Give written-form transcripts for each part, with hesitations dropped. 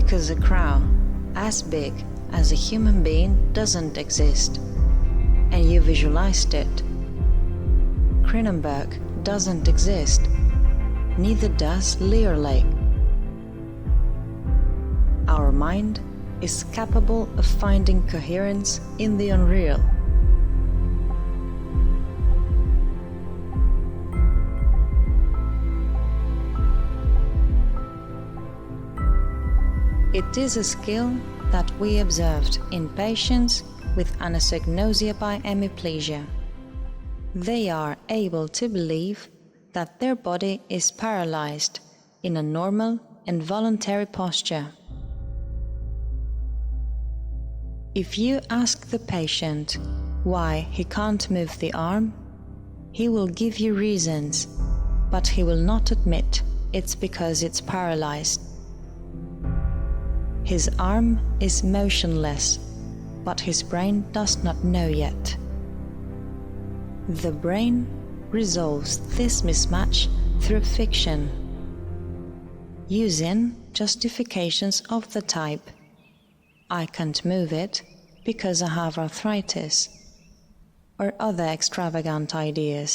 because a crow as big as a human being doesn't exist, and you visualized it. Cronenberg doesn't exist, neither does Lear Lake. Our mind is capable of finding coherence in the unreal. It is a skill that we observed in patients with anosognosia by hemiplegia. They are able to believe that their body is paralyzed in a normal and voluntary posture. If you ask the patient why he can't move the arm, he will give you reasons, but he will not admit it's because it's paralyzed. His arm is motionless, but his brain does not know yet. The brain resolves this mismatch through fiction, using justifications of the type, "I can't move it because I have arthritis," or other extravagant ideas.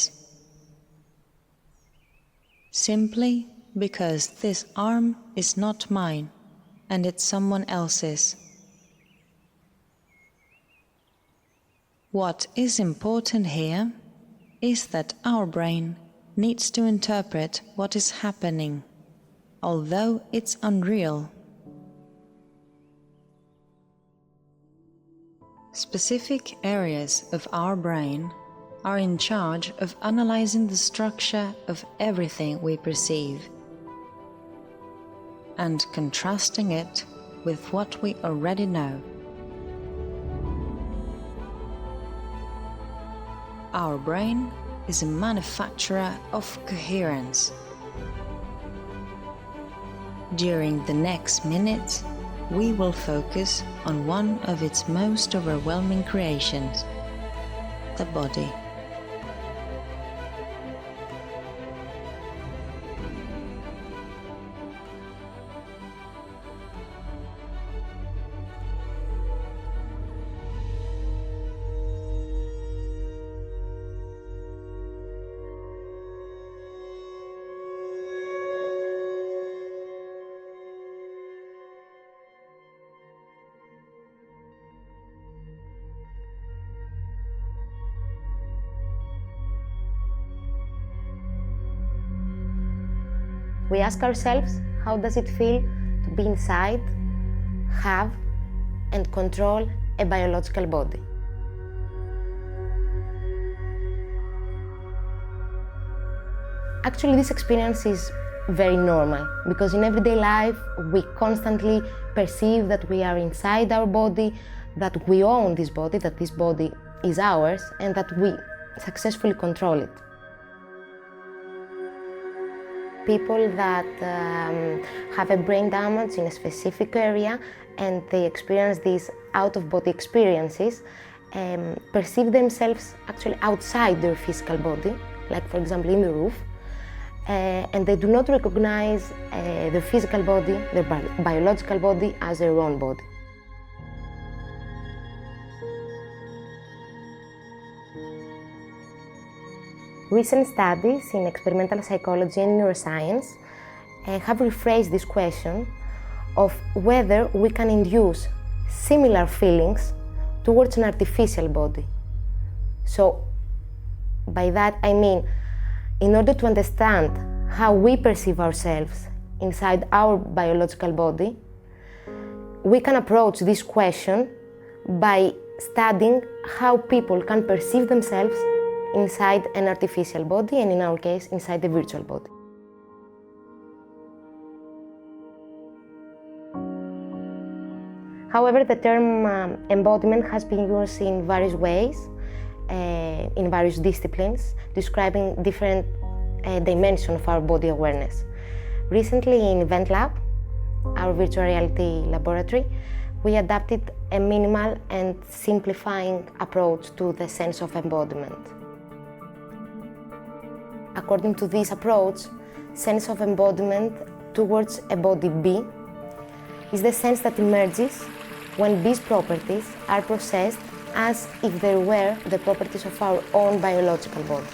Simply because this arm is not mine and it's someone else's. What is important here is that our brain needs to interpret what is happening, although it's unreal. Specific areas of our brain are in charge of analyzing the structure of everything we perceive and contrasting it with what we already know. Our brain is a manufacturer of coherence. During the next minutes, we will focus on one of its most overwhelming creations, the body. We ask ourselves, how does it feel to be inside, have, and control a biological body? Actually, this experience is very normal because in everyday life we constantly perceive that we are inside our body, that we own this body, that this body is ours, and that we successfully control it. People that have a brain damage in a specific area and they experience these out-of-body experiences perceive themselves actually outside their physical body, like for example in the roof, and they do not recognize their physical body, their biological body, as their own body. Recent studies in experimental psychology and neuroscience have rephrased this question of whether we can induce similar feelings towards an artificial body. So, by that I mean, in order to understand how we perceive ourselves inside our biological body, we can approach this question by studying how people can perceive themselves inside an artificial body, and in our case, inside the virtual body. However, the term embodiment has been used in various ways, in various disciplines, describing different dimensions of our body awareness. Recently in Event Lab, our virtual reality laboratory, we adapted a minimal and simplifying approach to the sense of embodiment. According to this approach, sense of embodiment towards a body B is the sense that emerges when these properties are processed as if they were the properties of our own biological body.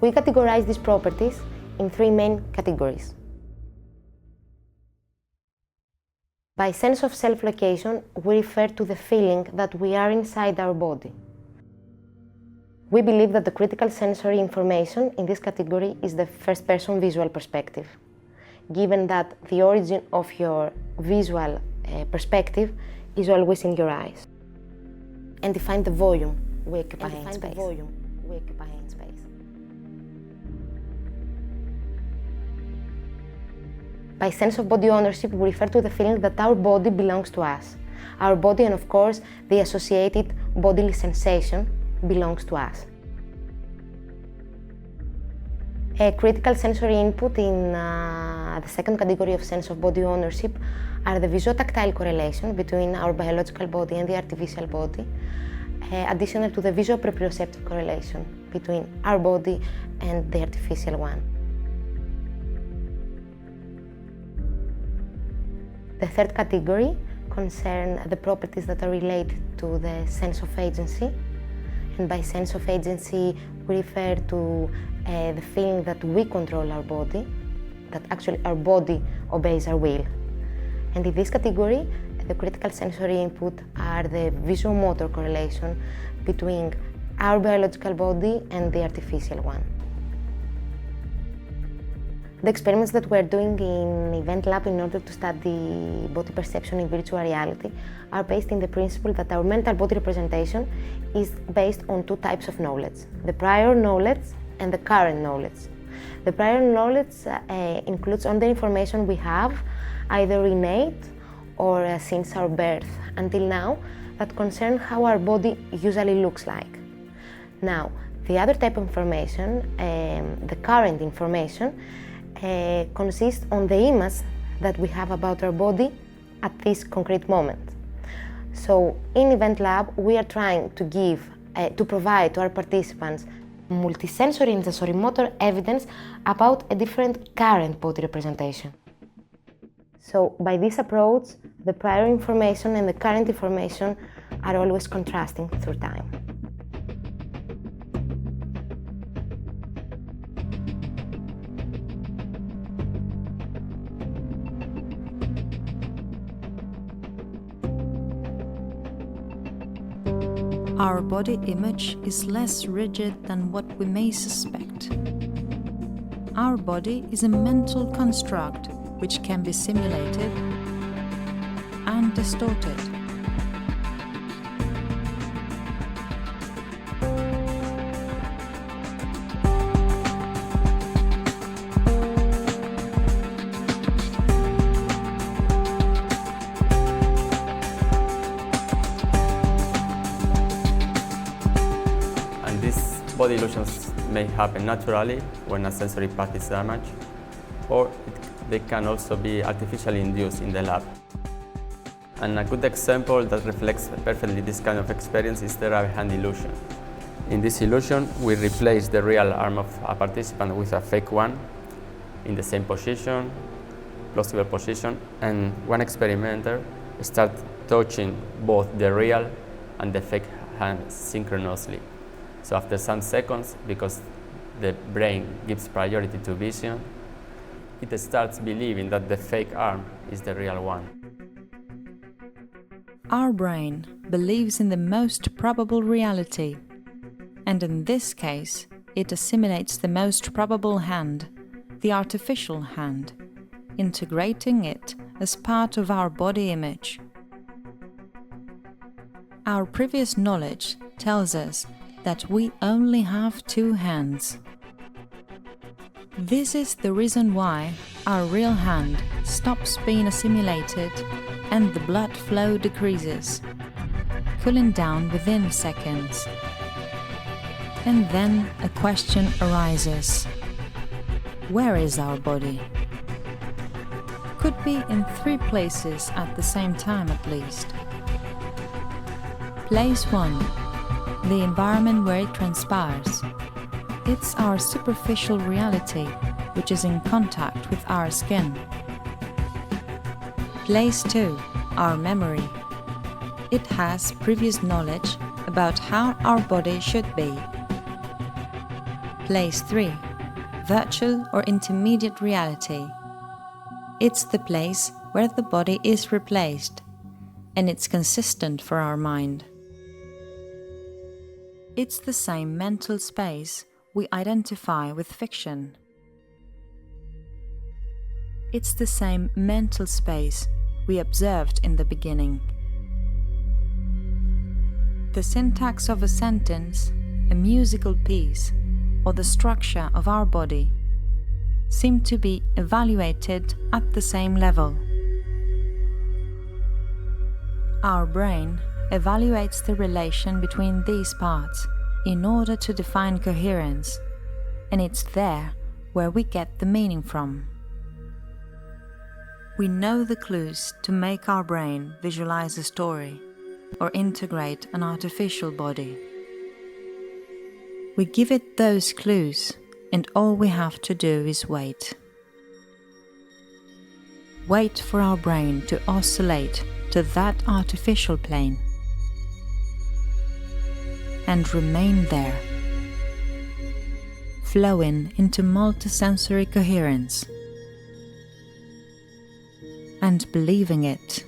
We categorize these properties in three main categories. By sense of self-location, we refer to the feeling that we are inside our body. We believe that the critical sensory information in this category is the first-person visual perspective, given that the origin of your visual perspective is always in your eyes. And define the volume we occupy in space. By sense of body ownership, we refer to the feeling that our body belongs to us. Our body and, of course, the associated bodily sensation belongs to us. A critical sensory input in the second category of sense of body ownership are the visuotactile correlation between our biological body and the artificial body, additional to the visuoproprioceptive correlation between our body and the artificial one. The third category concerns the properties that are related to the sense of agency. And by sense of agency, we refer to the feeling that we control our body, that actually our body obeys our will. And in this category, the critical sensory input are the visuomotor correlation between our biological body and the artificial one. The experiments that we're doing in Event Lab in order to study body perception in virtual reality are based in the principle that our mental body representation is based on two types of knowledge, the prior knowledge and the current knowledge. The prior knowledge includes all the information we have, either innate or since our birth until now, that concern how our body usually looks like. Now, the other type of information, the current information, consists on the image that we have about our body at this concrete moment. So in Event Lab, we are trying to provide to our participants multisensory and sensorimotor evidence about a different current body representation. So by this approach, the prior information and the current information are always contrasting through time. Our body image is less rigid than what we may suspect. Our body is a mental construct which can be simulated and distorted. Body illusions may happen naturally when a sensory part is damaged, or they can also be artificially induced in the lab. And a good example that reflects perfectly this kind of experience is the right hand illusion. In this illusion, we replace the real arm of a participant with a fake one in the same position, plausible position, and one experimenter starts touching both the real and the fake hand synchronously. So after some seconds, because the brain gives priority to vision, it starts believing that the fake arm is the real one. Our brain believes in the most probable reality, and in this case, it assimilates the most probable hand, the artificial hand, integrating it as part of our body image. Our previous knowledge tells us that we only have two hands. This is the reason why our real hand stops being assimilated and the blood flow decreases, cooling down within seconds. And then a question arises. Where is our body? Could be in three places at the same time at least. Place 1. The environment where it transpires. It's our superficial reality, which is in contact with our skin. Place 2, our memory. It has previous knowledge about how our body should be. Place 3, virtual or intermediate reality. It's the place where the body is replaced, and it's consistent for our mind. It's the same mental space we identify with fiction. It's the same mental space we observed in the beginning. The syntax of a sentence, a musical piece, or the structure of our body seem to be evaluated at the same level. Our brain evaluates the relation between these parts in order to define coherence, and it's there where we get the meaning from. We know the clues to make our brain visualize a story or integrate an artificial body. We give it those clues, and all we have to do is wait. Wait for our brain to oscillate to that artificial plane and remain there, flowing into multisensory coherence and believing it,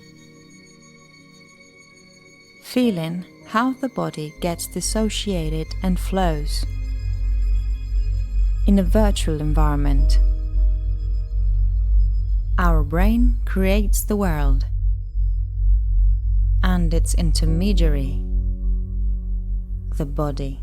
feeling how the body gets dissociated and flows. In a virtual environment, our brain creates the world and its intermediary, the body.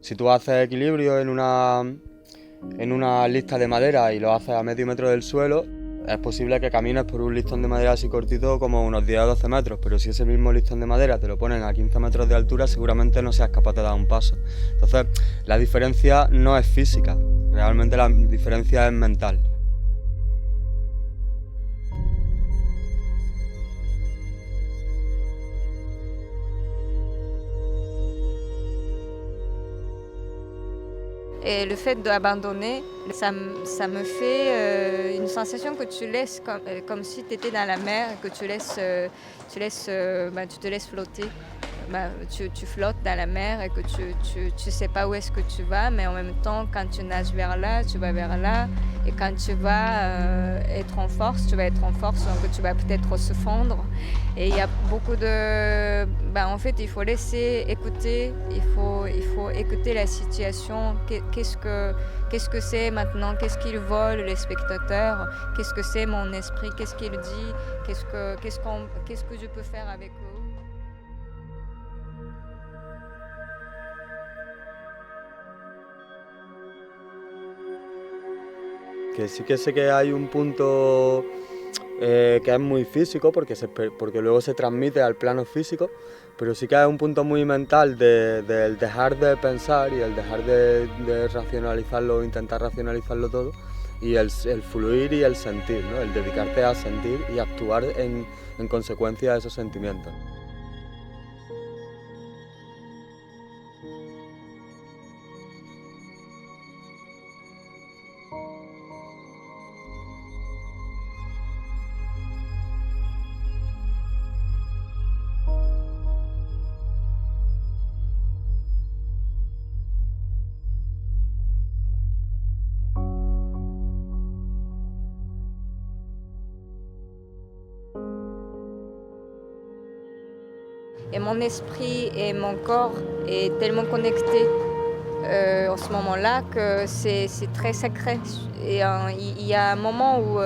Si tú haces equilibrio en una lista de madera y lo haces a medio metro del suelo, es posible que camines por un listón de madera así cortito como unos 10 o 12 metros, pero si ese mismo listón de madera te lo ponen a 15 metros de altura, seguramente no seas capaz de dar un paso. Entonces, la diferencia no es física, realmente la diferencia es mental. Et le fait d'abandonner, ça me fait une sensation que tu laisses comme si tu étais dans la mer, que tu te laisses flotter. Tu flottes dans la mer et que tu sais pas où est-ce que tu vas, mais en même temps, quand tu nages vers là, tu vas vers là. Et quand tu vas être en force, tu vas être en force, donc tu vas peut-être se fondre. Et il y a beaucoup de... en fait, il faut laisser écouter, il faut écouter la situation. Qu'est-ce que c'est maintenant? Qu'est-ce qu'ils veulent, les spectateurs? Qu'est-ce que c'est mon esprit? Qu'est-ce qu'il dit? Qu'est-ce que je peux faire avec eux? Que sí que sé que hay un punto que es muy físico porque luego se transmite al plano físico, pero sí que hay un punto muy mental del dejar de pensar y el dejar de racionalizarlo, intentar racionalizarlo todo, y el fluir y el sentir, ¿no? El dedicarte a sentir y actuar en consecuencia de esos sentimientos. Et mon esprit et mon corps est tellement connectés en ce moment-là que c'est très sacré. Et il y a un moment où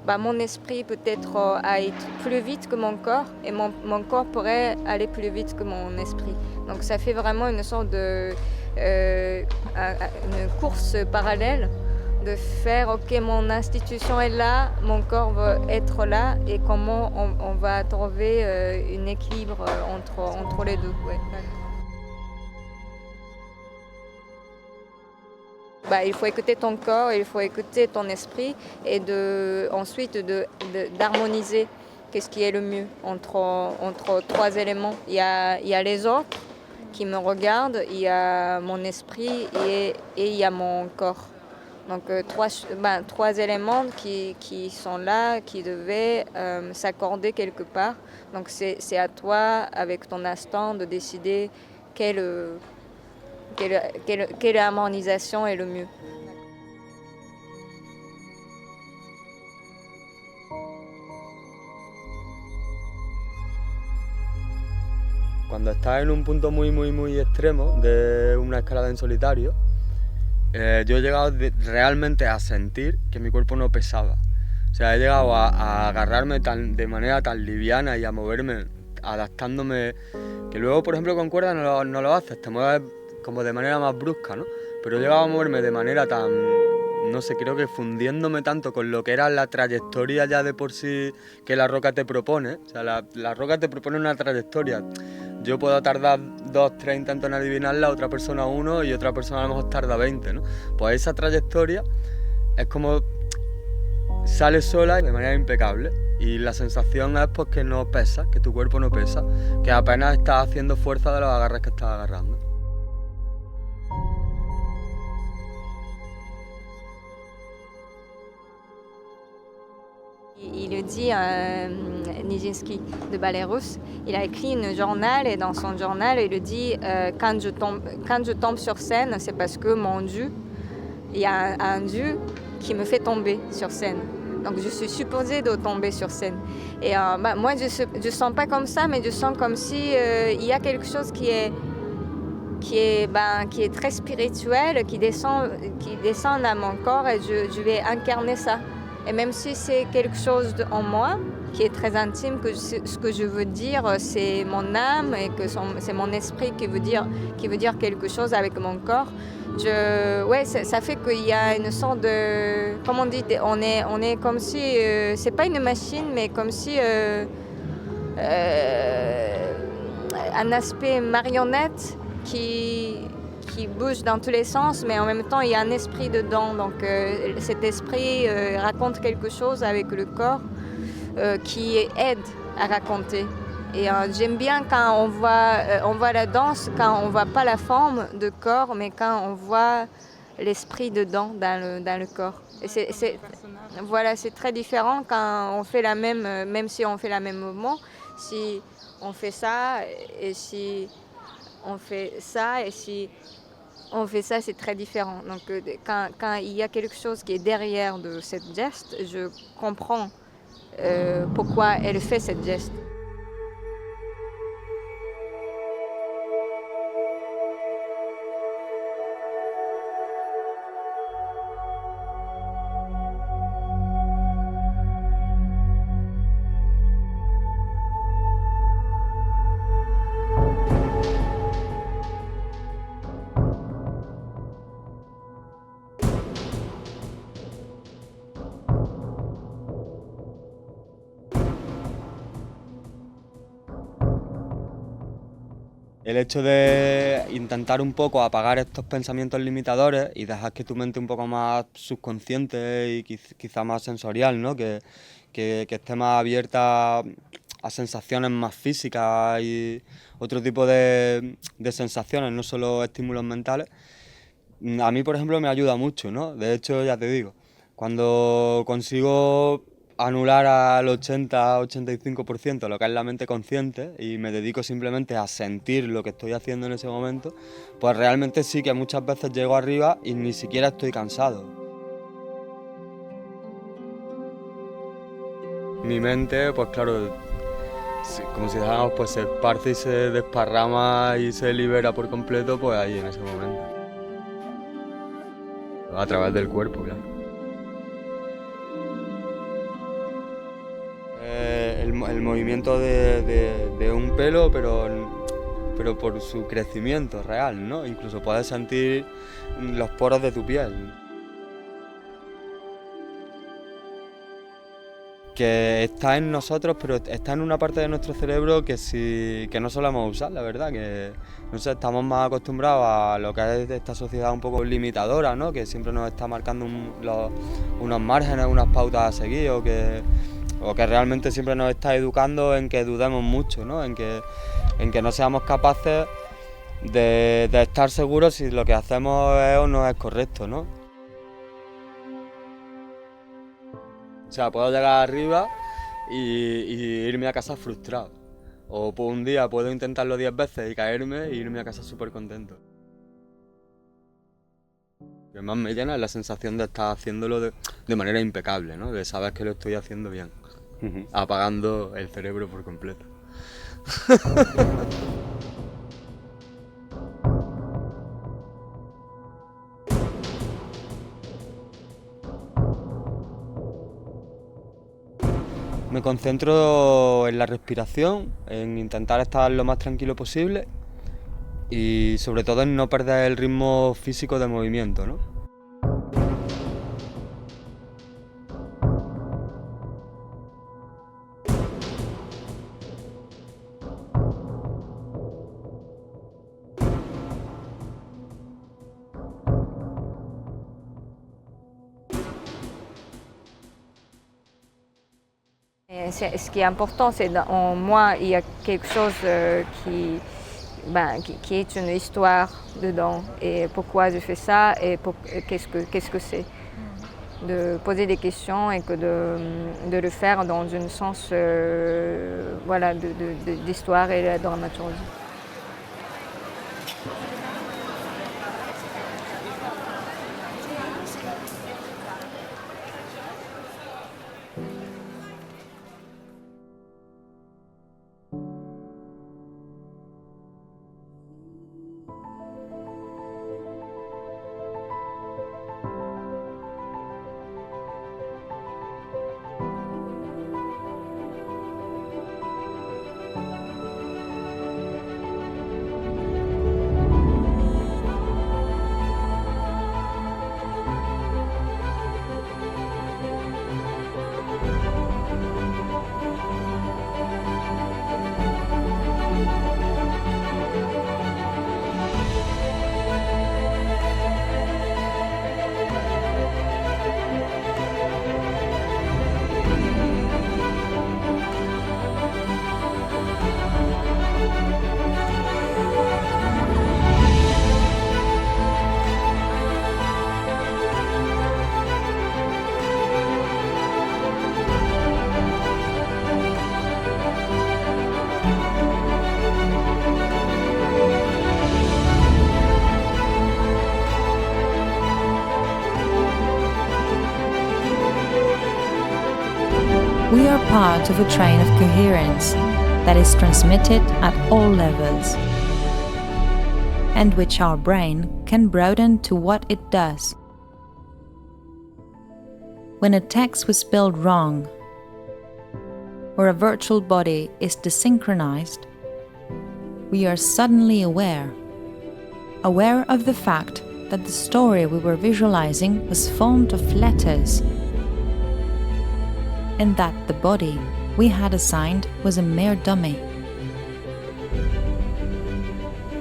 mon esprit peut-être à être plus vite que mon corps et mon corps pourrait aller plus vite que mon esprit. Donc ça fait vraiment une sorte de une course parallèle de faire, ok, mon institution est là, mon corps veut être là, et comment on va trouver un équilibre entre les deux. Ouais. il faut écouter ton corps, il faut écouter ton esprit et ensuite d'harmoniser qu'est-ce qui est le mieux entre trois éléments. Il y a les autres qui me regardent, il y a mon esprit et il y a mon corps. Donc trois éléments qui sont là, qui devaient s'accorder quelque part. Donc c'est à toi, avec ton instant, de décider quelle harmonisation est le mieux. Cuando estás en un punto muy extremo de una escalada en solitario, yo he llegado realmente a sentir que mi cuerpo no pesaba. O sea, he llegado a agarrarme de manera tan liviana y a moverme, adaptándome, que luego, por ejemplo, con cuerda no lo haces, te mueves como de manera más brusca, ¿no? Pero he llegado a moverme de manera tan, no sé, creo que fundiéndome tanto con lo que era la trayectoria ya de por sí que la roca te propone. O sea, la roca te propone una trayectoria. Yo puedo tardar 2, 3 intentos en adivinarla, otra persona 1 y otra persona a lo mejor tarda 20, ¿no? Pues esa trayectoria es como sale sola de manera impecable y la sensación es pues que no pesa, que tu cuerpo no pesa, que apenas estás haciendo fuerza de los agarres que estás agarrando. Il le dit, Nijinsky de ballet russe, il a écrit une journal et dans son journal il le dit quand je tombe sur scène, c'est parce que mon dieu, il y a un dieu qui me fait tomber sur scène. Donc je suis supposée de tomber sur scène. Et moi je sens pas comme ça, mais je sens comme si il y a quelque chose qui est très spirituel, qui descend à mon corps et je vais incarner ça. Et même si c'est quelque chose en moi qui est très intime, que ce que je veux dire, c'est mon âme et que c'est mon esprit qui veut dire quelque chose avec mon corps. Ça fait qu'il y a une sorte de, comme on dit, on est comme si, c'est pas une machine, mais comme si un aspect marionnette qui bouge dans tous les sens, mais en même temps il y a un esprit dedans. Donc cet esprit raconte quelque chose avec le corps qui aide à raconter. Et j'aime bien quand on voit la danse, quand on voit pas la forme de corps, mais quand on voit l'esprit dedans dans le corps. Et c'est très différent quand on fait même si on fait la même mouvement, si on fait ça et si on fait ça et si on fait ça, c'est très différent. Donc quand il y a quelque chose qui est derrière de cette geste, je comprends pourquoi elle fait cette geste. El hecho de intentar un poco apagar estos pensamientos limitadores y dejar que tu mente un poco más subconsciente y quizá más sensorial, ¿no? que esté más abierta a sensaciones más físicas y otro tipo de sensaciones, no solo estímulos mentales, a mí, por ejemplo, me ayuda mucho, ¿no? De hecho, ya te digo, cuando consigo anular al 80-85% lo que es la mente consciente y me dedico simplemente a sentir lo que estoy haciendo en ese momento, pues realmente sí que muchas veces llego arriba y ni siquiera estoy cansado. Mi mente, pues claro, como si dijéramos, pues se esparce y se desparrama y se libera por completo, pues ahí en ese momento. A través del cuerpo, claro. El movimiento de un pelo, pero por su crecimiento real, ¿no? Incluso puedes sentir los poros de tu piel. que está en nosotros, pero está en una parte de nuestro cerebro que no solemos usar, la verdad, que no sé, estamos más acostumbrados a lo que es esta sociedad un poco limitadora, ¿no? Que siempre nos está marcando unos márgenes, unas pautas a seguir, o que realmente siempre nos está educando en que dudemos mucho, ¿no? En que no seamos capaces de estar seguros si lo que hacemos es o no es correcto, ¿no? O sea, puedo llegar arriba y irme a casa frustrado. O pues un día puedo intentarlo 10 veces y caerme e irme a casa súper contento. Lo que más me llena es la sensación de estar haciéndolo de manera impecable, ¿no? De saber que lo estoy haciendo bien, apagando el cerebro por completo. Me concentro en la respiración, en intentar estar lo más tranquilo posible y sobre todo en no perder el ritmo físico de movimiento, ¿no? Ce qui est important, c'est en moi, il y a quelque chose qui est une histoire dedans. Et pourquoi je fais ça et qu'est-ce que c'est. De poser des questions et de le faire dans un sens d'histoire et de dramaturgie. We are part of a train of coherence that is transmitted at all levels, and which our brain can broaden to what it does. When a text was spelled wrong, or a virtual body is desynchronized, we are suddenly aware of the fact that the story we were visualizing was formed of letters, and that the body we had assigned was a mere dummy.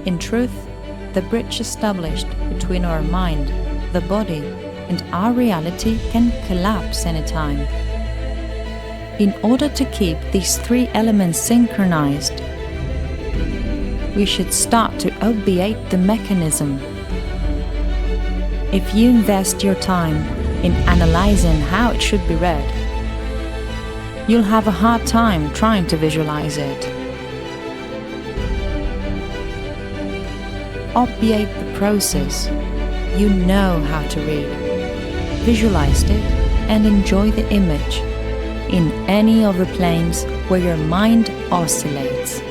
In truth, the bridge established between our mind, the body, and our reality can collapse anytime. In order to keep these three elements synchronized, we should start to obviate the mechanism. If you invest your time in analyzing how it should be read, you'll have a hard time trying to visualize it. Obviate the process. You know how to read. Visualize it and enjoy the image in any of the planes where your mind oscillates.